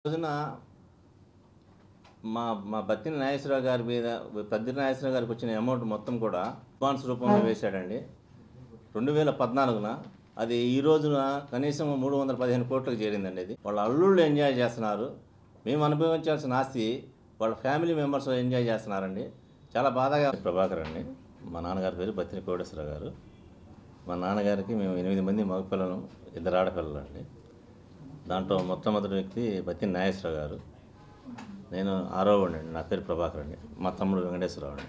రోజున మా మా బత్తిన నాగేశ్వరరావు గారి మీద బత్తిన నాగేశ్వరరావు గారికి వచ్చిన అమౌంట్ మొత్తం కూడా అడ్వాన్స్ రూపంలో వేశాడండి 2014న. అది ఈ రోజున కనీసం 315 కోట్లకు చేరిందండి. అది వాళ్ళ అల్లుళ్ళు ఎంజాయ్ చేస్తున్నారు. మేము అనుభవించాల్సిన ఆస్తి వాళ్ళ ఫ్యామిలీ మెంబర్స్ ఎంజాయ్ చేస్తున్నారండి. చాలా బాధగా. ప్రభాకర్ అండి, మా నాన్నగారి పేరు బత్తిన కోటేశ్వరరావు గారు. మా నాన్నగారికి మేము 8 మంది మగపిల్లలు, 2 ఆడపిల్లలు అండి. దాంట్లో మొట్టమొదటి వ్యక్తి బత్తిన నాగేశ్వరరావు గారు. నేను 6వ వాడిని అండి. నా పేరు ప్రభాకర్ అండి. మా తమ్ముడు వెంకటేశ్వరరావు అండి.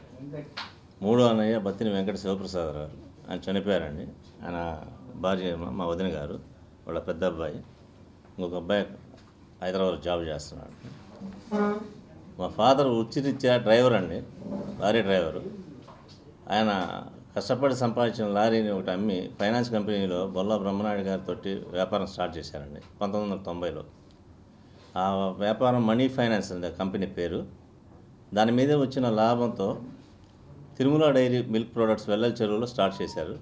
3వ అన్నయ్య బత్తిన వెంకట శివప్రసాద్ గారు. ఆయన చనిపోయారండి. ఆయన భార్య మా వదిన గారు, వాళ్ళ పెద్ద అబ్బాయి. ఇంకొక అబ్బాయి హైదరాబాద్ జాబ్ చేస్తున్నాడు. మా ఫాదర్ వృత్తిరీత్యా డ్రైవర్ అండి, లారీ డ్రైవరు. ఆయన కష్టపడి సంపాదించిన లారీని ఒకటి అమ్మి ఫైనాన్స్ కంపెనీలో బొల్లా బ్రహ్మనాయుడు గారితో వ్యాపారం స్టార్ట్ చేశారండి 1990లో. ఆ వ్యాపారం మనీ ఫైనాన్స్ అండి కంపెనీ పేరు. దాని మీద వచ్చిన లాభంతో Tirumala dairy milk products Vellala చెరువులో స్టార్ట్ చేశారు.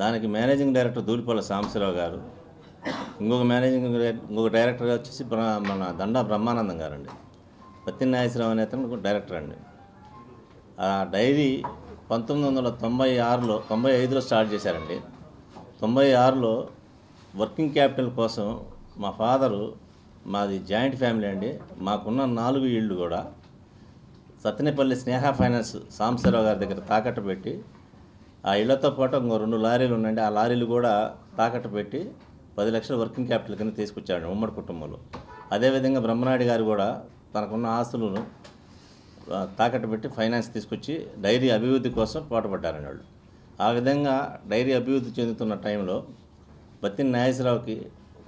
దానికి మేనేజింగ్ డైరెక్టర్ దూలిపల్లి సాంబశివరావు గారు, ఇంకొక డైరెక్టర్ వచ్చేసి మన దండా బ్రహ్మానందం గారండి. బత్తిన నాగేశ్వరరావు అనే అతను డైరెక్టర్ అండి. ఆ డైరీ 1995లో స్టార్ట్ చేశారండి. 96లో వర్కింగ్ క్యాపిటల్ కోసం మా ఫాదరు, మాది జాయింట్ ఫ్యామిలీ అండి, మాకున్న 4 ఇళ్ళు కూడా సత్తెనపల్లి స్నేహ ఫైనాన్స్ సాంబశివరావు గారి దగ్గర తాకట్టు పెట్టి, ఆ ఇళ్లతో పాటు ఇంకో 2 లారీలు ఉన్నాయండి. ఆ లారీలు కూడా తాకట్టు పెట్టి 10 లక్షల వర్కింగ్ క్యాపిటల్ కింద తీసుకొచ్చాడు ఉమ్మడి కుటుంబంలో. అదేవిధంగా బ్రహ్మనాయుడు గారు కూడా తనకున్న ఆస్తులను తాకట్టు పెట్టి ఫైనాన్స్ తీసుకొచ్చి డైరీ అభివృద్ధి కోసం పాటుపడ్డారండి వాళ్ళు. ఆ విధంగా డైరీ అభివృద్ధి చెందుతున్న టైంలో బత్తిన నాగేశ్వరరావుకి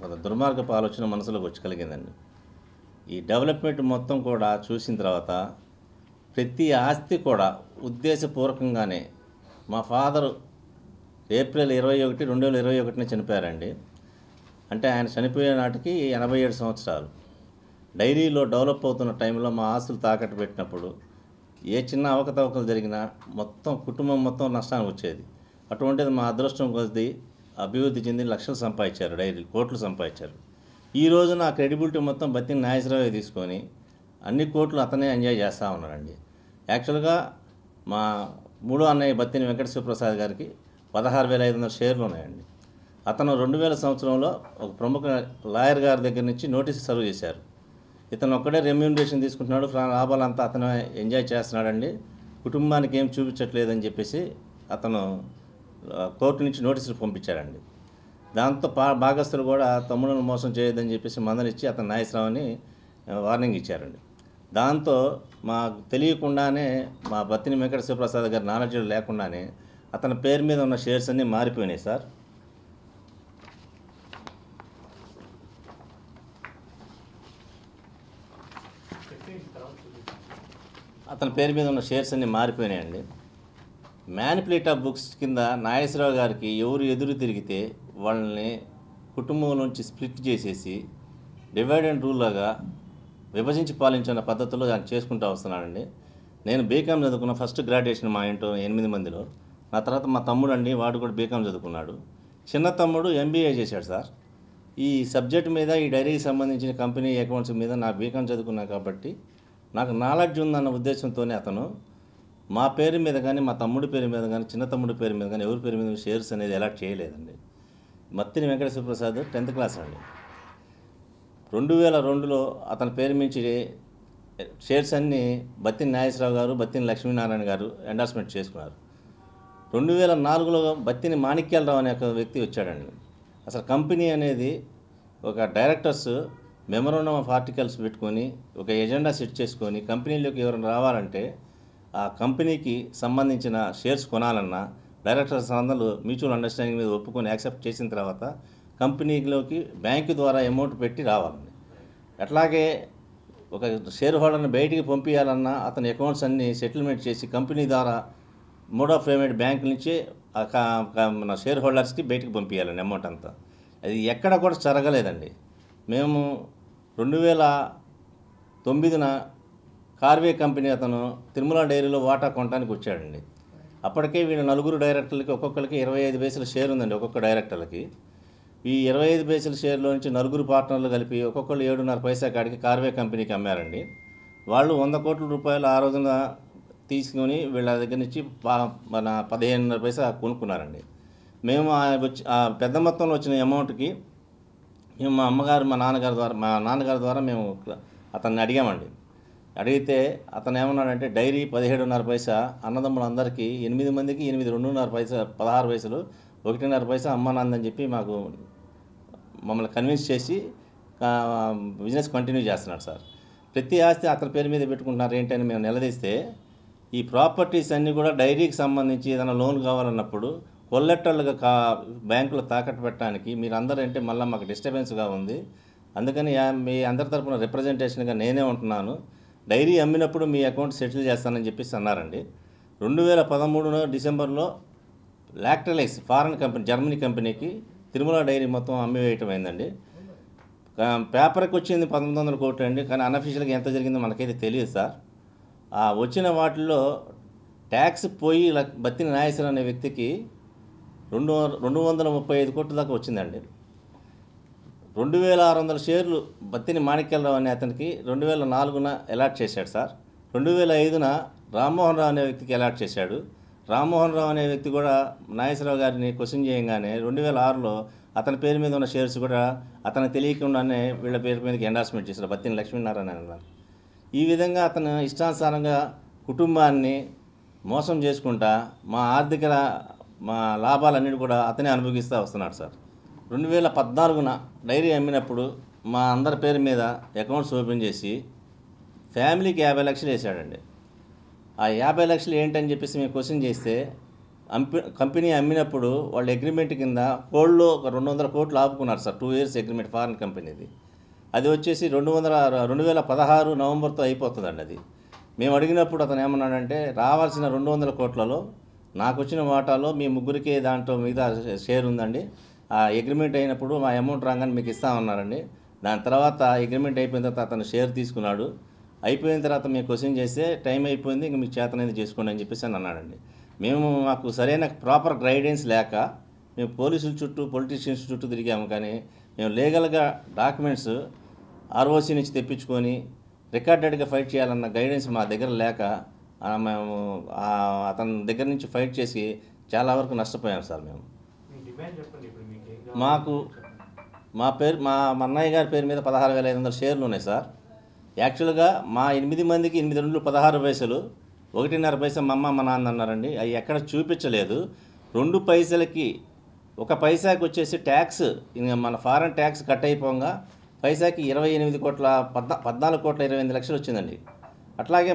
ఒక దుర్మార్గపు ఆలోచన మనసులోకి వచ్చి కలిగిందండి. ఈ డెవలప్మెంట్ మొత్తం కూడా చూసిన తర్వాత ప్రతి ఆస్తి కూడా ఉద్దేశపూర్వకంగానే, మా ఫాదరు ఏప్రిల్ 21, 2021 చనిపోయారండి. అంటే ఆయన చనిపోయే నాటికి 87 సంవత్సరాలు. డైరీలో డెవలప్ అవుతున్న టైంలో మా ఆస్తులు తాకట్టు పెట్టినప్పుడు ఏ చిన్న అవకతవకలు జరిగినా మొత్తం కుటుంబం మొత్తం నష్టానికి వచ్చేది. అటువంటిది మా అదృష్టం కొద్ది అభివృద్ధి చెంది లక్షలు సంపాదించారు, డైరీలు కోట్లు సంపాదించారు. ఈ రోజున ఆ క్రెడిబిలిటీ మొత్తం బత్తిన నాగేశ్వరరావు తీసుకొని అన్ని కోట్లు అతనే ఎంజాయ్ చేస్తూ ఉన్నాడండి. యాక్చువల్గా మా 3వ అన్నయ్య బత్తిన వెంకట శివప్రసాద్ గారికి 16,500 షేర్లు ఉన్నాయండి. అతను 2000 సంవత్సరంలో ఒక ప్రముఖ లాయర్ గారి దగ్గర నుంచి నోటీసు సర్వ్ చేశారు. ఇతను ఒక్కడే రెమ్యూనరేషన్ తీసుకుంటున్నాడు, లాభాలంతా అతను ఎంజాయ్ చేస్తున్నాడండి, కుటుంబానికి ఏం చూపించట్లేదని చెప్పేసి అతను కోర్టు నుంచి నోటీసులు పంపించాడండి. దాంతో భాగస్తులు కూడా తమ్ములను మోసం చేయొద్దని చెప్పేసి మందలిచ్చి అతను నాగేశ్వరరావుని వార్నింగ్ ఇచ్చారండి. దాంతో మాకు తెలియకుండానే మా బత్తిన వెంకట శివప్రసాద్ గారి నాలెడ్జ్ లేకుండానే అతని పేరు మీద ఉన్న షేర్స్ అన్నీ మారిపోయినాయి సార్. అతని పేరు మీద ఉన్న షేర్స్ అన్నీ మారిపోయినాయండి. మ్యానిపులేట్ ఆఫ్ బుక్స్ కింద నాగేశ్వరరావు గారికి ఎవరు ఎదురు తిరిగితే వాళ్ళని కుటుంబం నుంచి స్ప్లిట్ చేసేసి డివైడ్ అండ్ రూల్ లాగా విభజించి పాలించిన పద్ధతిలో ఆయన చేసుకుంటూ వస్తున్నాడండి. నేను బీకామ్ చదువుకున్న, ఫస్ట్ గ్రాడ్యుయేషన్ మా ఇంట్లో 8 మందిలో. నా తర్వాత మా తమ్ముడు అండి, వాడు కూడా బీకామ్ చదువుకున్నాడు. చిన్న తమ్ముడు ఎంబీఏ చేశాడు సార్. ఈ సబ్జెక్ట్ మీద, ఈ డైరీకి సంబంధించిన కంపెనీ అకౌంట్స్ మీద నా బీకామ్ చదువుకున్నా కాబట్టి నాకు నాలెడ్జ్ ఉందన్న ఉద్దేశంతోనే అతను మా పేరు మీద కానీ, మా తమ్ముడి పేరు మీద కానీ, చిన్న తమ్ముడి పేరు మీద కానీ ఎవరి పేరు మీద షేర్స్ అనేది అలాట్ చేయలేదండి. బత్తిన వెంకట శివప్రసాద్ 10th క్లాస్ అండి. 2002లో అతని పేరు మించి షేర్స్ అన్నీ బత్తిన నాగేశ్వరరావు గారు, బత్తిన లక్ష్మీనారాయణ గారు ఎండార్స్మెంట్ చేసుకున్నారు. 2004లో బత్తిన మాణిక్యాలరావు అనే ఒక వ్యక్తి వచ్చాడండి. అసలు కంపెనీ అనేది ఒక డైరెక్టర్స్ మెమోరాండం ఆఫ్ ఆర్టికల్స్ పెట్టుకొని ఒక ఎజెండా సెట్ చేసుకొని కంపెనీలోకి ఎవరైనా రావాలంటే ఆ కంపెనీకి సంబంధించిన షేర్స్ కొనాలన్నా డైరెక్టర్స్ అందరూ మ్యూచువల్ అండర్స్టాండింగ్ మీద ఒప్పుకొని యాక్సెప్ట్ చేసిన తర్వాత కంపెనీలోకి బ్యాంకు ద్వారా అమౌంట్ పెట్టి రావాలండి. అట్లాగే ఒక షేర్ హోల్డర్ని బయటికి పంపించాలన్నా అతని అకౌంట్స్ అన్నీ సెటిల్మెంట్ చేసి కంపెనీ ద్వారా మోడ్ ఆఫ్ పేమెంట్ బ్యాంక్ నుంచి మన షేర్ హోల్డర్స్కి బయటికి పంపించాలండి అమౌంట్ అంతా. అది ఎక్కడ కూడా జరగలేదండి. మేము 2009న కార్వే కంపెనీ అతను తిరుమల డైరీలో వాటా కొనడానికి వచ్చాడండి. అప్పటికే వీళ్ళ 4 డైరెక్టర్లకి ఒక్కొక్కరికి 25 పైసల షేర్ ఉందండి ఒక్కొక్క డైరెక్టర్లకి. ఈ 25 పైసల షేర్లో నుంచి నలుగురు పార్ట్నర్లు కలిపి ఒక్కొక్కళ్ళు 7.5 పైసా కాడికి కార్వే కంపెనీకి అమ్మారండి. వాళ్ళు 100 కోట్ల రూపాయలు ఆ రోజున తీసుకొని వీళ్ళ దగ్గర నుంచి మన 15.5 పైసా కొనుక్కున్నారండి. మేము ఆ పెద్ద మొత్తంలో వచ్చిన అమౌంట్కి మేము మా నాన్నగారి ద్వారా మేము అతన్ని అడిగామండి. అడిగితే అతను ఏమన్నాడంటే డైరీ 17.5 పైసా అన్నదమ్ములందరికీ 8 మందికి 2.5 పైసా 16 పైసలు 1.5 పైసా అమ్మానందని చెప్పి మమ్మల్ని కన్విన్స్ చేసి బిజినెస్ కంటిన్యూ చేస్తున్నాడు సార్. ప్రతి ఆస్తి అతని పేరు మీద పెట్టుకుంటున్నారు ఏంటని మేము నిలదీస్తే ఈ ప్రాపర్టీస్ అన్నీ కూడా డైరీకి సంబంధించి ఏదైనా లోన్ కావాలన్నప్పుడు కొల్లెట్టలుగా బ్యాంకులో తాకట్టు పెట్టడానికి మీరు అందరూ అంటే మళ్ళీ మాకు డిస్టర్బెన్స్గా ఉంది. అందుకని మీ అందరి తరపున రిప్రజెంటేషన్గా నేనే ఉంటున్నాను. డైరీ అమ్మినప్పుడు మీ అకౌంట్ సెటిల్ చేస్తానని చెప్పేసి అన్నారండి. 2013 డిసెంబర్లో లాక్టలైస్ ఫారెన్ కంపెనీ జర్మనీ కంపెనీకి తిరుమల డైరీ మొత్తం అమ్మివేయటం అయిందండి. పేపర్కి వచ్చింది 1900 కోట్లు అండి, కానీ అన్అఫీషియల్గా ఎంత జరిగిందో మనకైతే తెలియదు సార్. వచ్చిన వాటిల్లో ట్యాక్స్ పోయి బత్తిని నాగేశ్వరరావు అనే వ్యక్తికి 235 కోట్ల దాకా వచ్చిందండి. 2600 షేర్లు బత్తిని మాణిక్యాలరావు అనే అతనికి 2004న అలాట్ చేశాడు సార్. 2005న రామ్మోహన్ రావు అనే వ్యక్తికి అలాట్ చేశాడు. రామ్మోహన్ రావు అనే వ్యక్తి కూడా నాగేశ్వరరావు గారిని క్వశ్చన్ చేయగానే 2006లో అతని పేరు మీద ఉన్న షేర్స్ కూడా అతనికి తెలియకుండానే వీళ్ళ పేరు మీదకి ఎండార్స్మెంట్ చేశారు, బత్తిని లక్ష్మీనారాయణ అన్నారు. ఈ విధంగా అతను ఇష్టానుసారంగా కుటుంబాన్ని మోసం చేసుకుంటా మా లాభాలన్నిటి కూడా అతనే అనుభవిస్తూ వస్తున్నాడు సార్. 2014న డైరీ అమ్మినప్పుడు మా అందరి పేరు మీద అకౌంట్స్ ఓపెన్ చేసి ఫ్యామిలీకి 50 లక్షలు వేసాడండి. ఆ 50 లక్షలు ఏంటని చెప్పేసి మేము క్వశ్చన్ చేస్తే కంపెనీ అమ్మినప్పుడు వాళ్ళ అగ్రిమెంట్ కింద కోల్డ్లో ఒక 200 కోట్లు ఆపుకున్నారు సార్. 2 years అగ్రిమెంట్ ఫారెన్ కంపెనీది. అది వచ్చేసి 2016 నవంబర్తో అయిపోతుందండి. అది మేము అడిగినప్పుడు అతను ఏమన్నాడంటే రావాల్సిన 200 కోట్లలో నాకు వచ్చిన వాటాలో మీ ముగ్గురికి దాంట్లో మిగతా షేర్ ఉందండి, ఆ అగ్రిమెంట్ అయినప్పుడు మా అమౌంట్ రాగానే మీకు ఇస్తామన్నారండి. దాని తర్వాత అగ్రిమెంట్ అయిపోయిన తర్వాత అతను షేర్ తీసుకున్నాడు. అయిపోయిన తర్వాత మేము క్వశ్చన్ చేస్తే టైం అయిపోయింది, ఇంక మీకు చేతనైంది చేసుకోండి అని చెప్పేసి అన్నాడండి. మాకు సరైన ప్రాపర్ గైడెన్స్ లేక మేము పోలీసుల చుట్టూ పొలిటీషియన్స్ చుట్టూ తిరిగాము, కానీ మేము లీగల్గా డాక్యుమెంట్స్ ఆర్ఓసీ నుంచి తెప్పించుకొని రికార్డెడ్గా ఫైట్ చేయాలన్న గైడెన్స్ మా దగ్గర లేక మేము అతని దగ్గర నుంచి ఫైట్ చేసి చాలా వరకు నష్టపోయాం సార్. మాకు మా అన్నయ్య గారి పేరు మీద 16,500 షేర్లు ఉన్నాయి సార్. యాక్చువల్గా మా 8 మందికి 8 2 16 పైసలు 1.5 పైసా మా అమ్మ మా నాన్న అన్నారండి. అవి ఎక్కడ చూపించలేదు. 2 పైసలకి 1 పైసాకి వచ్చేసి ట్యాక్స్ మన ఫారెన్ ట్యాక్స్ కట్ అయిపోగా పైసాకి 14 కోట్ల 28 లక్షలు వచ్చిందండి. అట్లాగే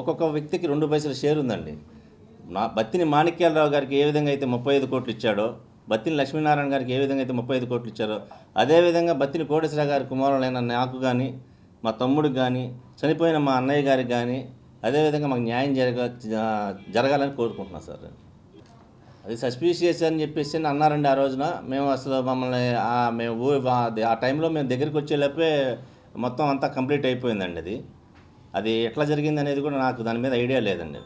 ఒక్కొక్క వ్యక్తికి 2 పైసల షేర్ ఉందండి. బత్తిని మాణిక్యాలరావు గారికి ఏ విధంగా అయితే 35 కోట్లు ఇచ్చాడో, బత్తిని లక్ష్మీనారాయణ గారికి ఏ విధంగా అయితే 35 కోట్లు ఇచ్చారో, అదేవిధంగా బత్తిని కోటేశ్వర గారి కుమారులైన నాకు కానీ మా తమ్ముడికి కానీ చనిపోయిన మా అన్నయ్య గారికి కానీ అదేవిధంగా మాకు న్యాయం జరగాలని కోరుకుంటున్నాను సార్. అది సస్పీషియస్ అని చెప్పేసి అన్నారండి ఆ రోజున. మేము అసలు మమ్మల్ని ఆ టైంలో మేము దగ్గరికి వచ్చేలోపే మొత్తం అంతా కంప్లీట్ అయిపోయిందండి. అది ఎట్లా జరిగింది అనేది కూడా నాకు దాని మీద ఐడియా లేదండి.